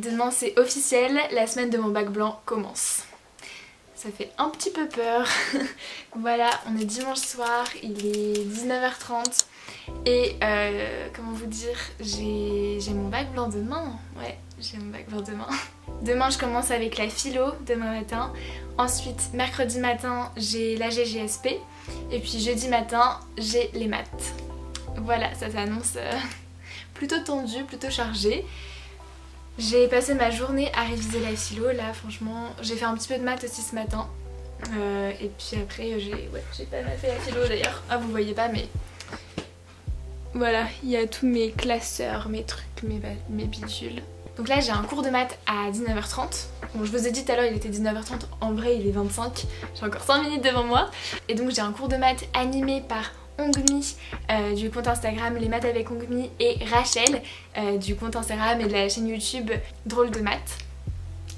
demain c'est officiel, la semaine de mon bac blanc commence. Ça fait un petit peu peur. Voilà, on est dimanche soir, il est 19h30 et comment vous dire, j'ai mon bac blanc demain. Ouais, j'ai mon bac blanc demain. Demain je commence avec la philo, demain matin. Ensuite, mercredi matin, j'ai la GGSP. Et puis jeudi matin, j'ai les maths. Voilà, ça s'annonce plutôt tendu, plutôt chargé. J'ai passé ma journée à réviser la philo, là franchement, j'ai fait un petit peu de maths aussi ce matin. Et puis après, j'ai pas mal fait la philo d'ailleurs. Ah, vous voyez pas, mais voilà, il y a tous mes classeurs, mes trucs, mes bidules. Donc là, j'ai un cours de maths à 19h30. Bon, je vous ai dit tout à l'heure, il était 19h30, en vrai, il est 25. J'ai encore 5 minutes devant moi. Et donc, j'ai un cours de maths animé par Ongmi du compte Instagram Les Maths avec Ongmi et Rachel du compte Instagram et de la chaîne YouTube Drôle de Maths.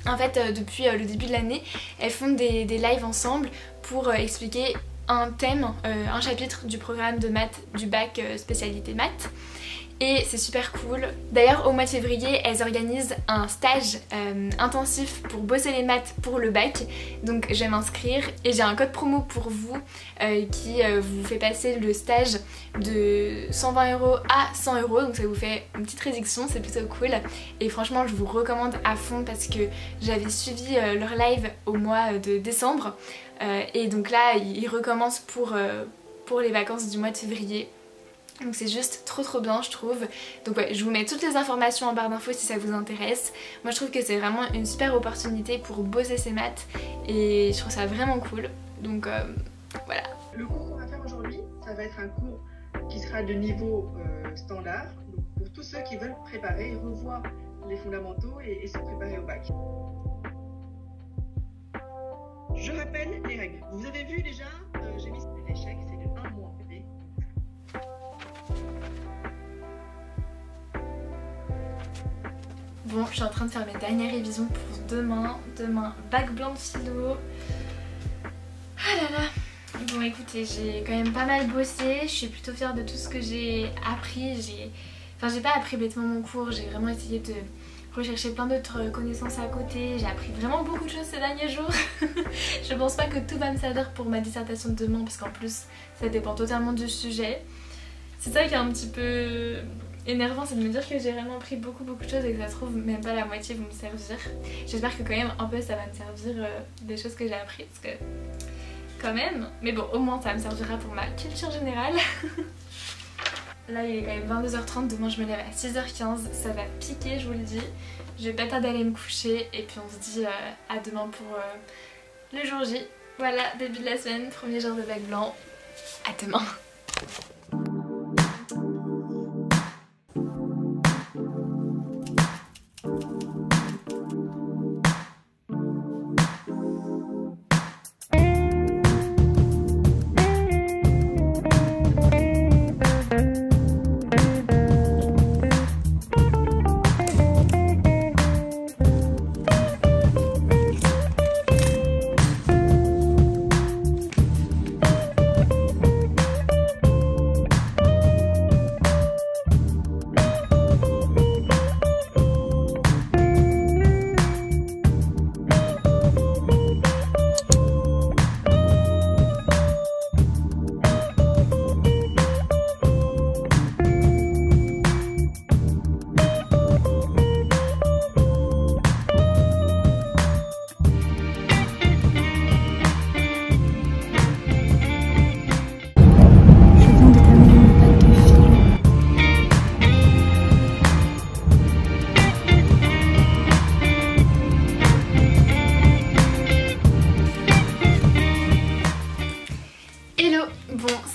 En fait depuis le début de l'année elles font des lives ensemble pour expliquer un thème, un chapitre du programme de maths du bac spécialité maths. Et c'est super cool. D'ailleurs au mois de février elles organisent un stage intensif pour bosser les maths pour le bac. Donc je vais m'inscrire et j'ai un code promo pour vous qui vous fait passer le stage de 120 € à 100 €. Donc ça vous fait une petite réduction, c'est plutôt cool. Et franchement je vous recommande à fond parce que j'avais suivi leur live au mois de décembre. Et donc là ils recommencent pour les vacances du mois de février. Donc c'est juste trop bien je trouve. Donc ouais, je vous mets toutes les informations en barre d'infos si ça vous intéresse. Moi je trouve que c'est vraiment une super opportunité pour bosser ses maths et je trouve ça vraiment cool. Donc voilà. Le cours qu'on va faire aujourd'hui, ça va être un cours qui sera de niveau standard. Donc pour tous ceux qui veulent préparer, revoir les fondamentaux et se préparer au bac. Je rappelle les règles. Vous avez vu déjà, j'ai mis l'échec, c'est de 1 mois. Bon, je suis en train de faire mes dernières révisions pour demain. Demain, bac blanc de philo. Ah là là. Bon écoutez, j'ai quand même pas mal bossé. Je suis plutôt fière de tout ce que j'ai appris. Enfin j'ai pas appris bêtement mon cours, j'ai vraiment essayé de rechercher plein d'autres connaissances à côté. J'ai appris vraiment beaucoup de choses ces derniers jours. Je pense pas que tout va me servir pour ma dissertation de demain parce qu'en plus ça dépend totalement du sujet. C'est ça qui est un petit peu énervant, c'est de me dire que j'ai vraiment appris beaucoup de choses et que ça se trouve même pas la moitié vont me servir. J'espère que quand même un peu ça va me servir des choses que j'ai appris parce que quand même, mais bon au moins ça me servira pour ma culture générale. Là il est quand même 22h30, demain je me lève à 6h15, ça va piquer je vous le dis. Je vais pas tarder à aller me coucher et puis on se dit à demain pour le jour J. Voilà, début de la semaine, premier jour de bac blanc, à demain.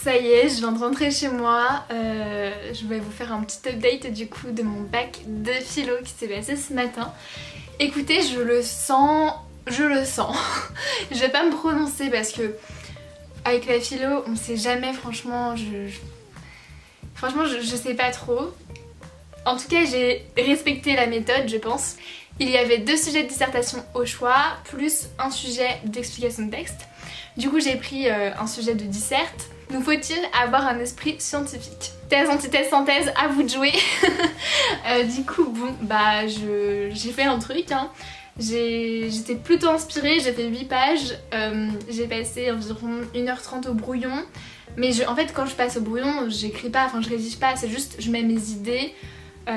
Ça y est, je viens de rentrer chez moi, je vais vous faire un petit update du coup de mon bac de philo qui s'est passé ce matin. Écoutez, je le sens, je vais pas me prononcer parce que avec la philo on sait jamais franchement, franchement je sais pas trop. En tout cas j'ai respecté la méthode je pense. Il y avait 2 sujets de dissertation au choix plus un sujet d'explication de texte. Du coup j'ai pris un sujet de disserte. Nous faut-il avoir un esprit scientifique? Thèse, antithèse, synthèse, à vous de jouer. Du coup bon bah j'ai fait un truc hein. J'étais plutôt inspirée, j'ai fait 8 pages, j'ai passé environ 1h30 au brouillon. Mais en fait quand je passe au brouillon, j'écris pas, enfin je rédige pas, c'est juste je mets mes idées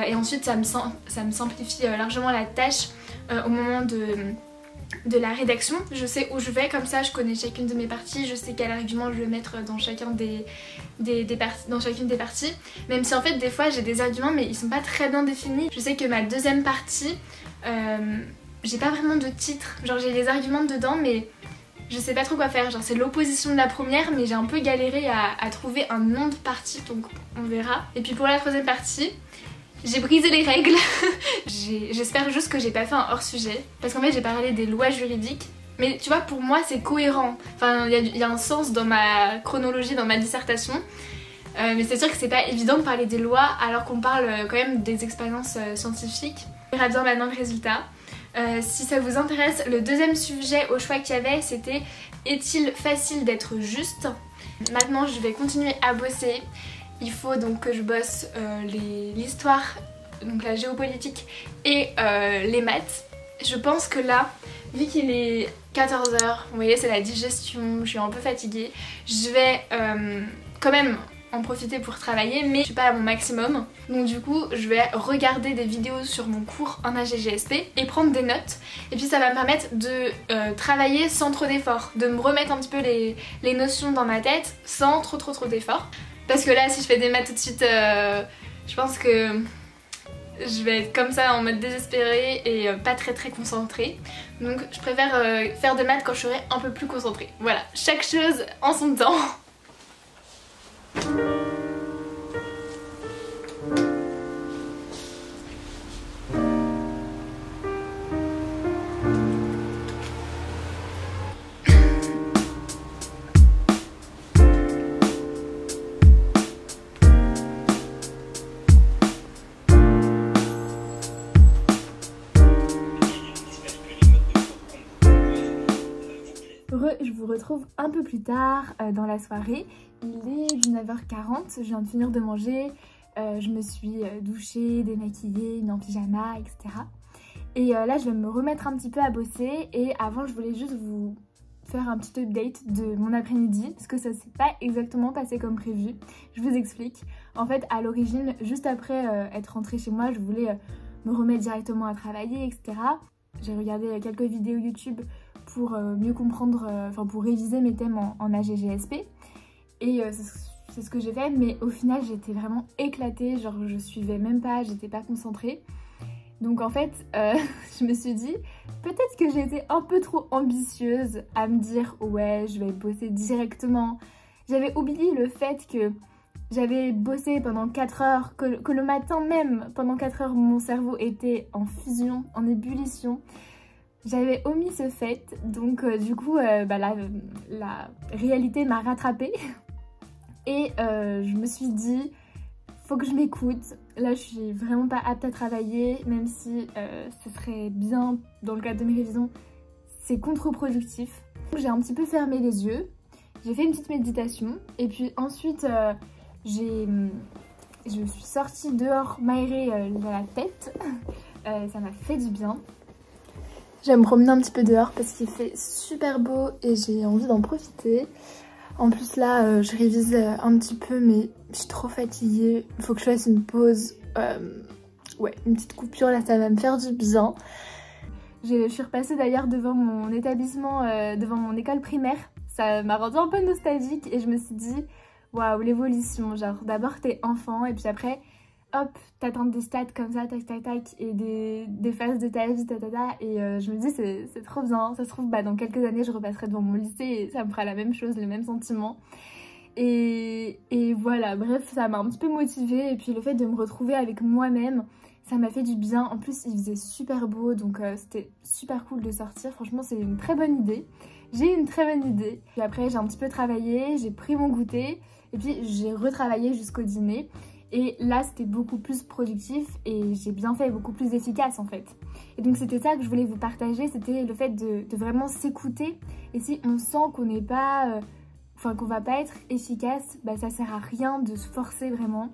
et ensuite ça me simplifie largement la tâche au moment de la rédaction. Je sais où je vais, comme ça je connais chacune de mes parties, je sais quel argument je vais mettre dans chacune des parties. Même si en fait des fois j'ai des arguments mais ils sont pas très bien définis. Je sais que ma deuxième partie, j'ai pas vraiment de titre, genre j'ai les arguments dedans mais je sais pas trop quoi faire, genre c'est l'opposition de la première mais j'ai un peu galéré à trouver un nom de partie donc on verra. Et puis pour la troisième partie, j'ai brisé les règles. J'espère juste que j'ai pas fait un hors-sujet parce qu'en fait j'ai parlé des lois juridiques mais tu vois pour moi c'est cohérent, enfin il y a un sens dans ma chronologie, dans ma dissertation. Mais c'est sûr que c'est pas évident de parler des lois alors qu'on parle quand même des expériences scientifiques. On verra bien maintenant le résultat. Si ça vous intéresse, le deuxième sujet au choix qu'il y avait c'était est-il facile d'être juste? Maintenant je vais continuer à bosser. Il faut donc que je bosse l'histoire, donc la géopolitique et les maths. Je pense que là, vu qu'il est 14 h, vous voyez c'est la digestion, je suis un peu fatiguée, je vais quand même en profiter pour travailler mais je suis pas à mon maximum. Donc du coup je vais regarder des vidéos sur mon cours en AGGSP et prendre des notes. Et puis ça va me permettre de travailler sans trop d'efforts, de me remettre un petit peu les notions dans ma tête sans trop d'efforts. Parce que là si je fais des maths tout de suite, je pense que je vais être comme ça en mode désespérée et pas très concentrée. Donc je préfère faire des maths quand je serai un peu plus concentrée. Voilà, chaque chose en son temps. Je vous retrouve un peu plus tard dans la soirée. Il est 19h40, je viens de finir de manger, je me suis douchée, démaquillée, mis en pyjama, etc. Et là je vais me remettre un petit peu à bosser et avant je voulais juste vous faire un petit update de mon après-midi parce que ça s'est pas exactement passé comme prévu. Je vous explique. En fait à l'origine, juste après être rentrée chez moi, je voulais me remettre directement à travailler, etc. J'ai regardé quelques vidéos YouTube pour mieux comprendre, enfin pour réviser mes thèmes en AGGSP et c'est ce que j'ai fait mais au final j'étais vraiment éclatée, genre je suivais même pas, j'étais pas concentrée. Donc en fait je me suis dit peut-être que j'ai été un peu trop ambitieuse à me dire ouais je vais bosser directement. J'avais oublié le fait que j'avais bossé pendant 4 heures, que le matin même pendant 4 heures mon cerveau était en fusion, en ébullition. J'avais omis ce fait, donc du coup la réalité m'a rattrapée et je me suis dit faut que je m'écoute. Là je suis vraiment pas apte à travailler, même si ce serait bien dans le cadre de mes révisions, c'est contre-productif. J'ai un petit peu fermé les yeux, j'ai fait une petite méditation et puis ensuite je suis sortie dehors m'aérer la tête, ça m'a fait du bien. Je vais me promener un petit peu dehors parce qu'il fait super beau et j'ai envie d'en profiter. En plus là je révise un petit peu mais je suis trop fatiguée, il faut que je fasse une pause, ouais une petite coupure là ça va me faire du bien. Je suis repassée d'ailleurs devant mon établissement, devant mon école primaire, ça m'a rendu un peu nostalgique et je me suis dit waouh l'évolution, genre d'abord t'es enfant et puis après hop, t'atteins des stats comme ça, tac tac tac, et des phases de ta vie, et je me dis c'est trop bien, ça se trouve dans quelques années je repasserai devant mon lycée et ça me fera la même chose, le même sentiment. Et voilà, bref, ça m'a un petit peu motivée et puis le fait de me retrouver avec moi-même, ça m'a fait du bien. En plus il faisait super beau donc c'était super cool de sortir, franchement c'est une très bonne idée. J'ai une très bonne idée. Puis après j'ai un petit peu travaillé, j'ai pris mon goûter et puis j'ai retravaillé jusqu'au dîner. Et là, c'était beaucoup plus productif et j'ai bien fait, beaucoup plus efficace en fait. Et donc c'était ça que je voulais vous partager, c'était le fait de vraiment s'écouter. Et si on sent qu'on n'est pas, qu'on va pas être efficace, bah ça sert à rien de se forcer vraiment.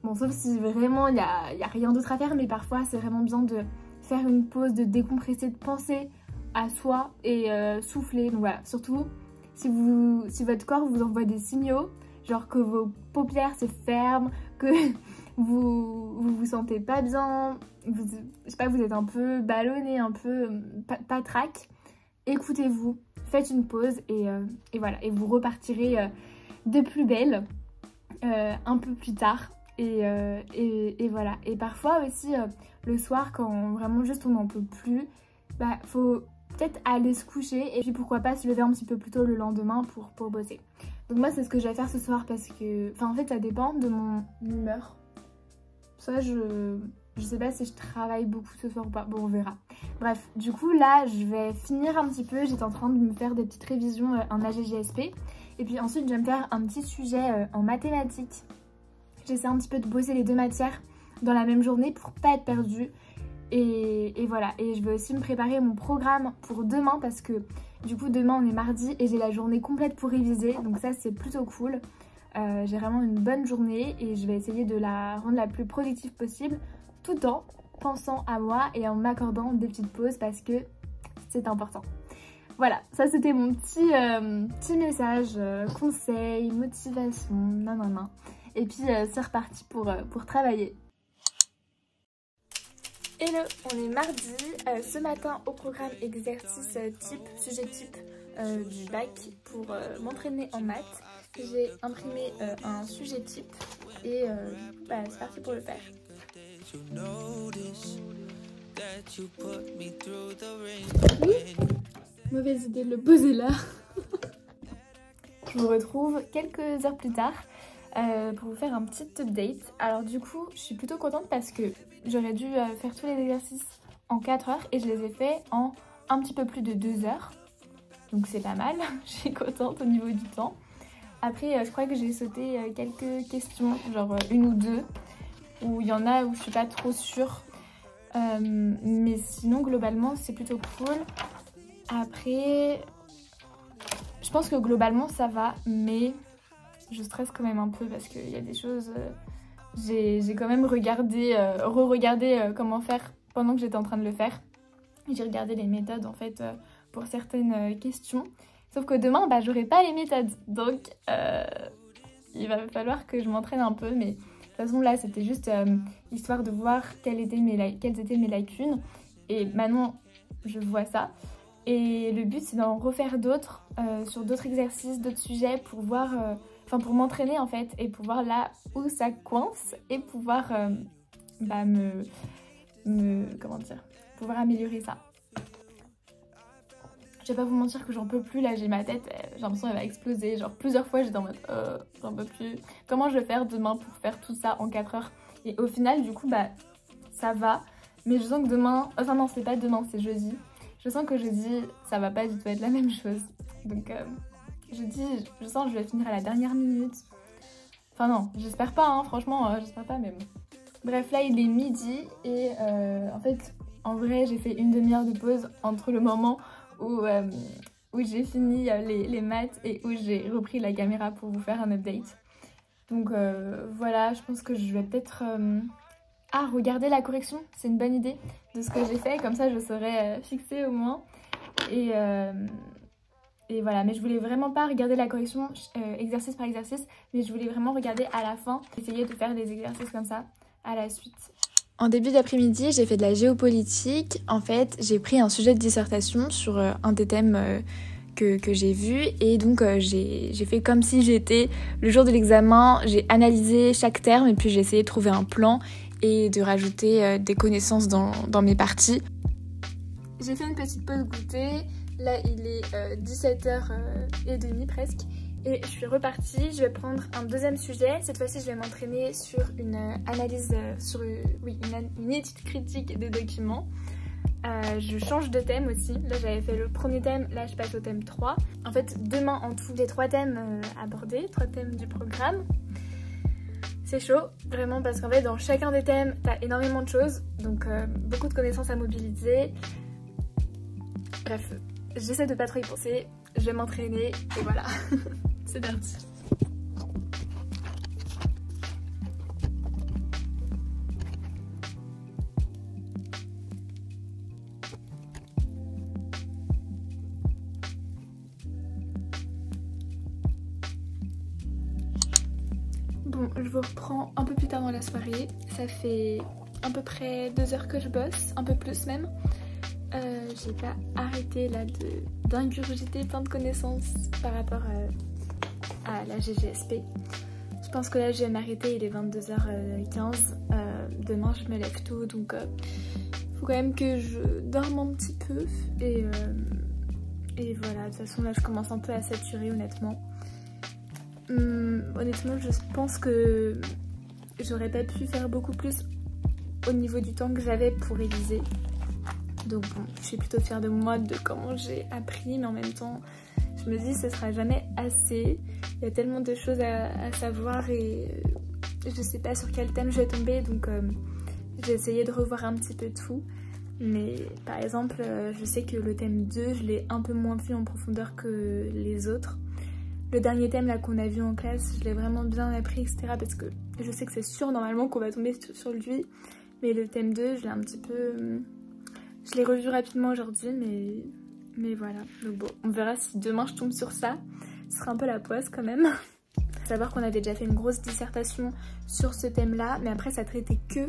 Bon, sauf si vraiment il y a rien d'autre à faire, mais parfois c'est vraiment bien de faire une pause, de décompresser, de penser à soi et souffler. Donc voilà, surtout si votre corps vous envoie des signaux, genre que vos paupières se ferment, que vous sentez pas bien, je sais pas, vous êtes un peu ballonné, un peu patraque, écoutez-vous, faites une pause et voilà, et vous repartirez de plus belle un peu plus tard. Et voilà. Et parfois aussi le soir, quand vraiment juste on n'en peut plus, bah faut peut-être aller se coucher et puis pourquoi pas se lever un petit peu plus tôt le lendemain pour bosser. Donc moi c'est ce que je vais faire ce soir parce que, enfin en fait ça dépend de mon humeur. Ça je sais pas si je travaille beaucoup ce soir ou pas, bon on verra. Bref, du coup là je vais finir un petit peu, j'étais en train de me faire des petites révisions en AGGSP. Et puis ensuite je vais me faire un petit sujet en mathématiques. J'essaie un petit peu de bosser les deux matières dans la même journée pour pas être perdue. Et voilà, et je vais aussi me préparer mon programme pour demain parce que du coup demain on est mardi et j'ai la journée complète pour réviser, donc ça c'est plutôt cool. J'ai vraiment une bonne journée et je vais essayer de la rendre la plus productive possible tout en pensant à moi et en m'accordant des petites pauses parce que c'est important. Voilà, ça c'était mon petit message, conseil, motivation, nanana. Et puis c'est reparti pour travailler. Hello, on est mardi, ce matin au programme exercice type, sujet type du bac pour m'entraîner en maths. J'ai imprimé un sujet type et c'est parti pour le faire. Oui, mauvaise idée de le poser là. Je vous retrouve quelques heures plus tard pour vous faire un petit update. Alors du coup, je suis plutôt contente parce que j'aurais dû faire tous les exercices en 4 heures et je les ai faits en un petit peu plus de 2 heures. Donc c'est pas mal, je suis contente au niveau du temps. Après, je crois que j'ai sauté quelques questions, genre une ou deux, où il y en a où je suis pas trop sûre. Mais sinon, globalement, c'est plutôt cool. Après, je pense que globalement, ça va, mais je stresse quand même un peu parce qu'il y a des choses... J'ai quand même regardé, re-regardé comment faire pendant que j'étais en train de le faire. J'ai regardé les méthodes en fait pour certaines questions. Sauf que demain, bah, j'aurai pas les méthodes. Donc, il va falloir que je m'entraîne un peu. Mais de toute façon, là, c'était juste histoire de voir quelles étaient mes lacunes. Et maintenant, je vois ça. Et le but, c'est d'en refaire d'autres sur d'autres exercices, d'autres sujets pour voir... pour m'entraîner en fait et pour voir là où ça coince et pouvoir pouvoir améliorer ça. Je vais pas vous mentir que j'en peux plus, là j'ai ma tête, j'ai l'impression qu'elle va exploser, genre plusieurs fois j'étais en mode j'en peux plus, comment je vais faire demain pour faire tout ça en 4 heures. Et au final du coup ça va, mais je sens que demain, enfin non c'est pas demain, c'est jeudi, je sens que jeudi ça va pas du tout être la même chose, donc je sens que je vais finir à la dernière minute. Enfin non, j'espère pas, hein, franchement, j'espère pas, mais bon. Bref, là il est midi et en fait, en vrai, j'ai fait une demi-heure de pause entre le moment où j'ai fini les maths et où j'ai repris la caméra pour vous faire un update. Donc voilà, je pense que je vais peut-être... regarder la correction, c'est une bonne idée de ce que j'ai fait, comme ça je saurai fixer au moins. Et voilà, mais je voulais vraiment pas regarder la correction exercice par exercice, mais je voulais vraiment regarder à la fin, essayer de faire des exercices comme ça à la suite. En début d'après-midi, j'ai fait de la géopolitique. En fait, j'ai pris un sujet de dissertation sur un des thèmes que j'ai vu et donc j'ai fait comme si j'étais le jour de l'examen, j'ai analysé chaque terme et puis j'ai essayé de trouver un plan et de rajouter des connaissances dans mes parties. J'ai fait une petite pause goûter. Là, il est 17h30 presque et je suis repartie. Je vais prendre un deuxième sujet. Cette fois-ci, je vais m'entraîner sur une analyse, une étude critique des documents. Je change de thème aussi. Là, j'avais fait le premier thème. Là, je passe au thème 3. En fait, demain, en tout, les 3 thèmes abordés, 3 thèmes du programme. C'est chaud, vraiment, parce qu'en fait dans chacun des thèmes t'as énormément de choses, donc beaucoup de connaissances à mobiliser. Bref, j'essaie de pas trop y penser, je vais m'entraîner et voilà, c'est parti. Bon, je vous reprends un peu plus tard dans la soirée. Ça fait à peu près 2 heures que je bosse, un peu plus même. J'ai pas arrêté là d'ingurgiter plein de connaissances par rapport à la GGSP. Je pense que là je vais m'arrêter, il est 22h15. Demain je me lève tôt, donc faut quand même que je dorme un petit peu. Et voilà, de toute façon là je commence un peu à saturer honnêtement. Honnêtement je pense que j'aurais pas pu faire beaucoup plus au niveau du temps que j'avais pour réviser, donc bon, je suis plutôt fière de moi, de comment j'ai appris, mais en même temps je me dis ce sera jamais assez, il y a tellement de choses à savoir et je sais pas sur quel thème je vais tomber, donc j'ai essayé de revoir un petit peu tout. Mais par exemple je sais que le thème 2 je l'ai un peu moins vu en profondeur que les autres. Le dernier thème là qu'on a vu en classe, je l'ai vraiment bien appris, etc. Parce que je sais que c'est sûr normalement qu'on va tomber sur lui. Mais le thème 2, je l'ai un petit peu... Je l'ai revu rapidement aujourd'hui, mais voilà. Donc bon, on verra si demain je tombe sur ça. Ce sera un peu la poisse quand même. Faut savoir qu'on avait déjà fait une grosse dissertation sur ce thème là, mais après ça traitait que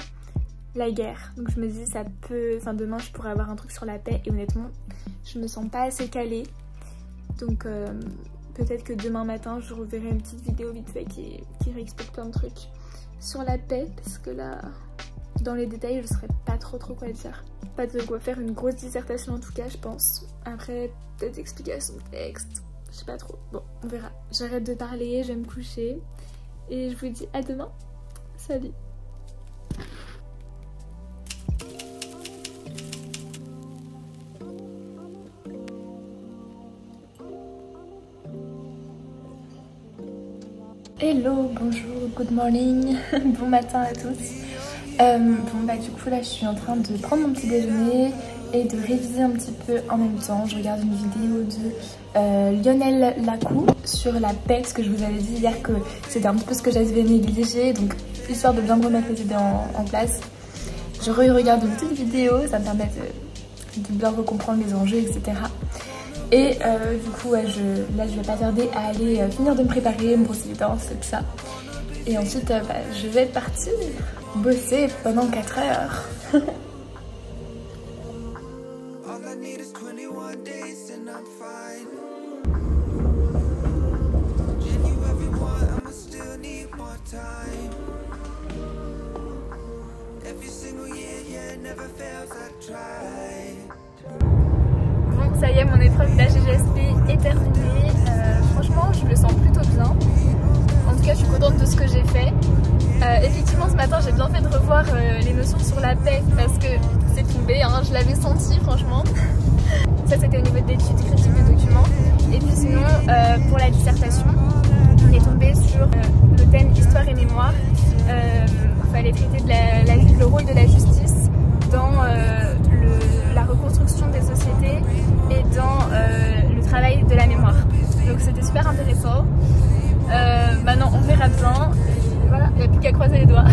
la guerre. Donc je me dis ça peut... Enfin demain je pourrais avoir un truc sur la paix et honnêtement, je me sens pas assez calée. Donc... peut-être que demain matin je reverrai une petite vidéo vite fait qui réexplique plein de trucs sur la paix, parce que là dans les détails je saurais pas trop quoi dire. Pas de quoi faire une grosse dissertation en tout cas je pense. Après peut-être explication de texte, je sais pas trop. Bon on verra. J'arrête de parler, je vais me coucher et je vous dis à demain. Salut. Hello, bonjour, good morning, bon matin à tous. Bon bah du coup là je suis en train de prendre mon petit déjeuner et de réviser un petit peu en même temps. Je regarde une vidéo de Lionel Lacou sur la paix, parce que je vous avais dit hier que c'était un petit peu ce que j'avais négligé, donc histoire de bien me remettre les idées en place. Je regarde une petite vidéo, ça me permet de bien recomprendre les enjeux, etc. Et du coup ouais, là je vais pas tarder à aller finir de me préparer, me brosser les dents, tout ça. Et ensuite je vais partir bosser pendant 4 heures. Bon, ça y est, mon épreuve de la GGSP est terminée. Franchement, je me sens plutôt bien. En tout cas, je suis contente de ce que j'ai fait. Effectivement, ce matin, j'ai bien fait de revoir les notions sur la paix parce que c'est tombé, hein, je l'avais senti, franchement. Ça, c'était au niveau d'études critiques de documents. Et puis sinon, pour la dissertation, on est tombé sur le thème histoire et mémoire. Il fallait traiter de le rôle de la justice dans la reconstruction des sociétés et dans le travail de la mémoire. Donc c'était super intéressant. Maintenant on verra bien. Et voilà, il n'y a plus qu'à croiser les doigts.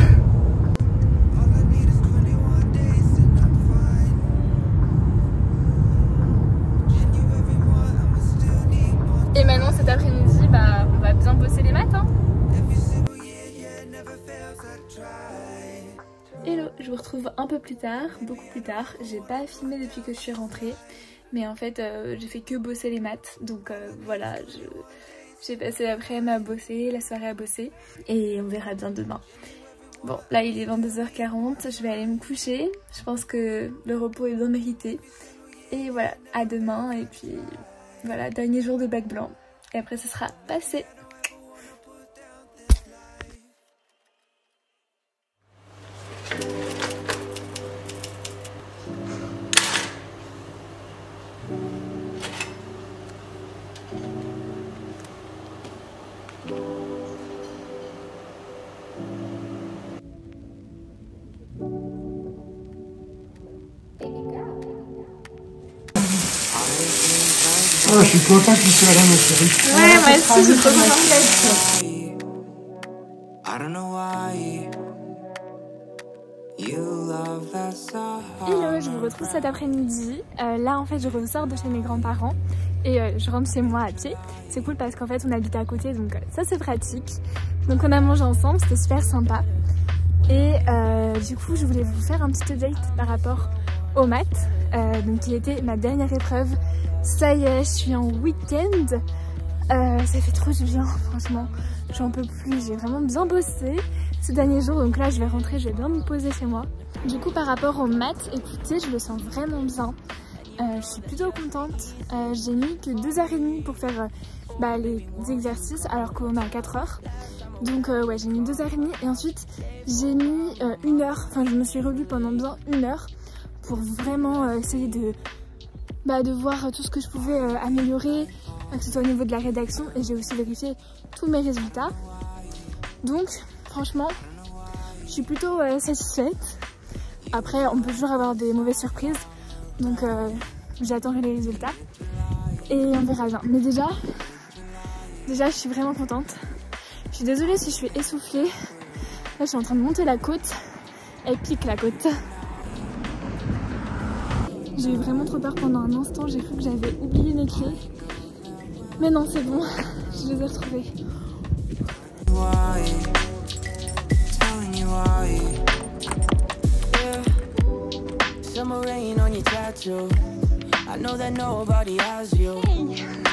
Et maintenant cet après-midi, on va bien bosser les maths. Hein. Hello, je vous retrouve un peu plus tard, beaucoup plus tard. J'ai pas filmé depuis que je suis rentrée, mais en fait j'ai fait que bosser les maths. Donc voilà, j'ai passé l'après-midi à bosser, la soirée à bosser, et on verra bien demain. Bon, là il est 22h40, je vais aller me coucher. Je pense que le repos est bien mérité. Et voilà, à demain, et puis voilà, dernier jour de bac blanc. Et après ce sera passé. Oh, je suis content que tu sois là, ma chérie. Ouais, moi aussi, je suis trop contente d'être. Hello, je vous retrouve cet après-midi. Là, en fait, je ressors de chez mes grands-parents et je rentre chez moi à pied. C'est cool parce qu'en fait, on habite à côté, donc ça, c'est pratique. Donc, on a mangé ensemble, c'était super sympa. Et du coup, je voulais vous faire un petit update par rapport aux maths, donc qui était ma dernière épreuve. Ça y est, je suis en week-end. Ça fait trop du bien, franchement. J'en peux plus, j'ai vraiment bien bossé ces derniers jours. Donc là, je vais rentrer, je vais bien me poser chez moi. Du coup, par rapport aux maths, écoutez, je le sens vraiment bien. Je suis plutôt contente. J'ai mis que 2h30 pour faire les exercices, alors qu'on a 4 heures. Donc ouais, j'ai mis 2h30 et ensuite j'ai mis 1 heure. Enfin, je me suis relue pendant bien 1 heure pour vraiment essayer de voir tout ce que je pouvais améliorer, que ce soit au niveau de la rédaction, et j'ai aussi vérifié tous mes résultats. Donc franchement, je suis plutôt satisfaite. Après, on peut toujours avoir des mauvaises surprises, donc j'attendrai les résultats et on verra bien. Mais déjà, je suis vraiment contente. Je suis désolée si je suis essoufflée. Là, je suis en train de monter la côte. Elle pique la côte. J'ai eu vraiment trop peur pendant un instant. J'ai cru que j'avais oublié mes clés. Mais non, c'est bon. Je les ai retrouvées. I know that nobody has you.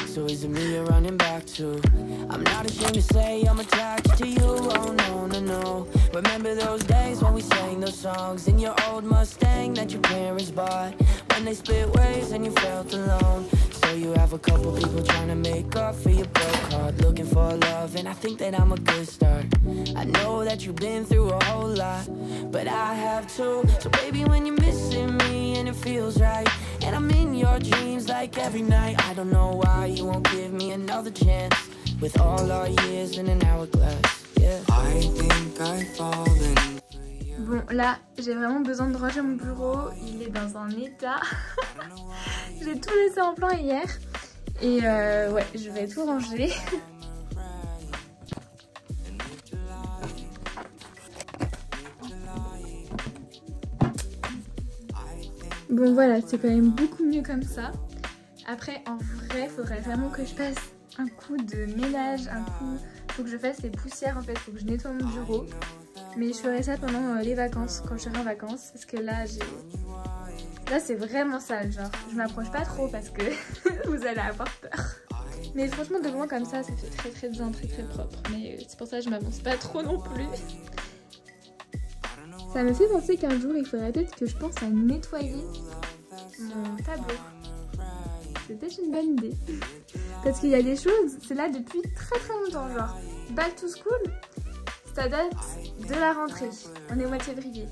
So is it me you're running back to? I'm not ashamed to say I'm attached to you. Oh no, no, no. Remember those days when we sang those songs in your old Mustang that your parents bought? When they split ways and you felt alone. So you have a couple people trying to make up for your broke heart, looking for love, and I think that I'm a good start. I know that you've been through a whole lot, but I have too. So baby, when you're missing me and it feels right, and I'm in your dreams like every night, I don't know why you won't give me another chance. With all our years in an hourglass, yeah. I think I've fallen. Bon, là, j'ai vraiment besoin de ranger mon bureau. Il est dans un état. J'ai tout laissé en plan hier. Et ouais, je vais tout ranger. Bon, voilà, c'est quand même beaucoup mieux comme ça. Après, en vrai, il faudrait vraiment que je fasse un coup de ménage. Faut que je fasse les poussières, en fait. Faut que je nettoie mon bureau. Mais je ferai ça pendant les vacances, quand je serai en vacances. Parce que là, c'est vraiment sale, genre. Je m'approche pas trop parce que vous allez avoir peur. Mais franchement, de loin comme ça fait très très bien, très très propre. Mais c'est pour ça que je m'avance pas trop non plus. Ça me fait penser qu'un jour, il faudrait peut-être que je pense à nettoyer mon tableau. C'est peut-être une bonne idée. Parce qu'il y a des choses, c'est là depuis très très longtemps, genre. Back to school, ça date de la rentrée. On est au mois de février.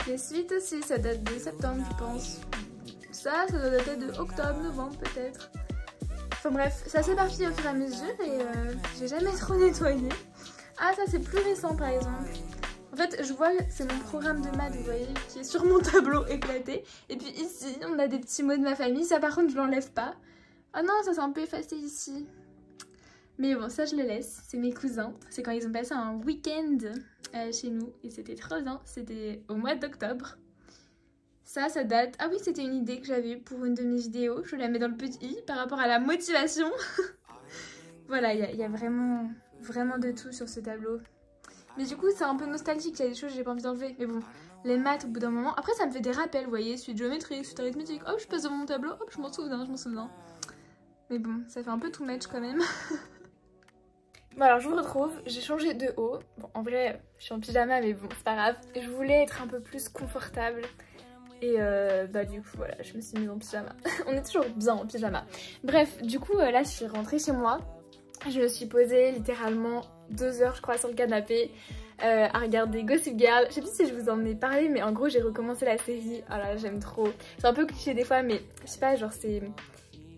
Les suites aussi, ça date de septembre, je pense. Ça doit dater de octobre, novembre peut-être. Enfin bref, ça s'éparpille au fur et à mesure et j'ai jamais trop nettoyé. Ah, ça c'est plus récent par exemple. En fait, je vois, c'est mon programme de maths, vous voyez, qui est sur mon tableau éclaté. Et puis ici, on a des petits mots de ma famille. Ça par contre, je l'enlève pas. Ah non, ça s'est un peu effacé ici. Mais bon, ça je le laisse, c'est mes cousins. C'est quand ils ont passé un week-end chez nous et c'était trop bien. C'était au mois d'octobre. Ça date... Ah oui, c'était une idée que j'avais eue pour une de mes vidéos. Je la mets dans le petit i par rapport à la motivation. Voilà, il y a vraiment, vraiment de tout sur ce tableau. Mais du coup, c'est un peu nostalgique, il y a des choses que j'ai pas envie d'enlever. Mais bon, les maths au bout d'un moment... Après, ça me fait des rappels, vous voyez, suite géométrique, suite arithmétique. Hop, je passe devant mon tableau, hop, je m'en souviens. Mais bon, ça fait un peu tout match quand même. Bon alors je vous retrouve, j'ai changé de haut. Bon en vrai je suis en pyjama mais bon c'est pas grave. Je voulais être un peu plus confortable. Et du coup voilà, je me suis mise en pyjama. On est toujours bien en pyjama. Bref, du coup là je suis rentrée chez moi. Je me suis posée littéralement 2 heures je crois sur le canapé à regarder Gossip Girl. Je sais plus si je vous en ai parlé mais en gros j'ai recommencé la série. Oh là j'aime trop. C'est un peu cliché des fois mais je sais pas, genre c'est...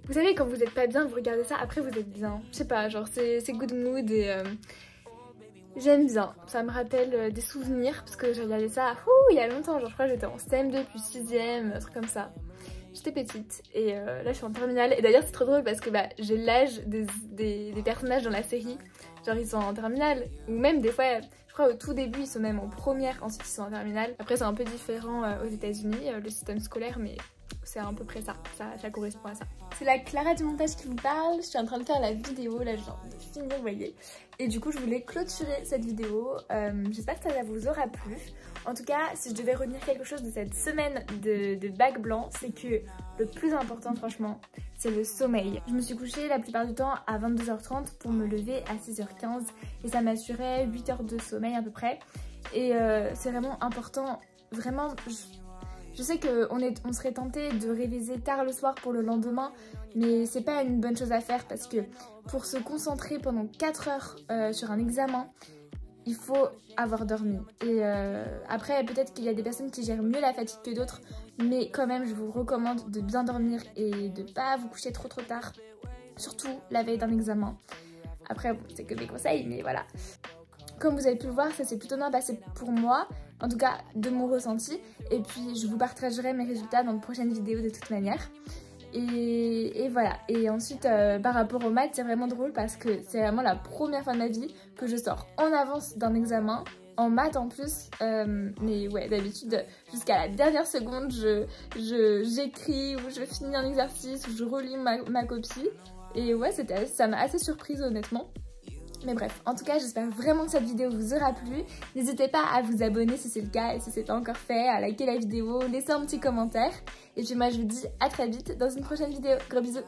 Vous savez, quand vous êtes pas bien, vous regardez ça, après vous êtes bien. Je sais pas, genre c'est good mood et j'aime bien. Ça me rappelle des souvenirs parce que j'ai regardé ça il y a longtemps. Genre je crois que j'étais en CM2 puis 6ème, un truc comme ça. j'étais petite et là je suis en terminale. Et d'ailleurs c'est trop drôle parce que bah, j'ai l'âge des personnages dans la série. Genre ils sont en terminale, ou même des fois, je crois au tout début ils sont même en première, ensuite ils sont en terminale. Après c'est un peu différent aux États-Unis, le système scolaire, mais c'est à peu près ça correspond à ça. C'est la Clara du montage qui vous parle, je suis en train de faire la vidéo, là je viens de finir, vous voyez. Et du coup je voulais clôturer cette vidéo, j'espère que ça vous aura plu. En tout cas, si je devais retenir quelque chose de cette semaine de bac blanc, c'est que le plus important franchement, c'est le sommeil. Je me suis couchée la plupart du temps à 22h30 pour me lever à 6h15 et ça m'assurait 8 heures de sommeil à peu près. Et c'est vraiment important, vraiment... Je sais qu'on serait tenté de réviser tard le soir pour le lendemain, mais c'est pas une bonne chose à faire parce que pour se concentrer pendant 4 heures sur un examen, il faut avoir dormi. Et après, peut-être qu'il y a des personnes qui gèrent mieux la fatigue que d'autres, mais quand même, je vous recommande de bien dormir et de pas vous coucher trop tard, surtout la veille d'un examen. Après, bon, c'est que mes conseils, mais voilà. Comme vous avez pu le voir, ça s'est plutôt bien passé pour moi, en tout cas de mon ressenti. Et puis je vous partagerai mes résultats dans de prochaines vidéos de toute manière. Et voilà. Et ensuite, par rapport aux maths, c'est vraiment drôle parce que c'est vraiment la première fois de ma vie que je sors en avance d'un examen, en maths en plus. Mais ouais, d'habitude, jusqu'à la dernière seconde, j'écris ou je finis un exercice ou je relis ma copie. Et ouais, ça m'a assez surprise honnêtement. Mais bref, en tout cas, j'espère vraiment que cette vidéo vous aura plu. N'hésitez pas à vous abonner si c'est le cas et si c'est pas encore fait, à liker la vidéo, laisser un petit commentaire. Et puis moi, je vous dis à très vite dans une prochaine vidéo. Gros bisous.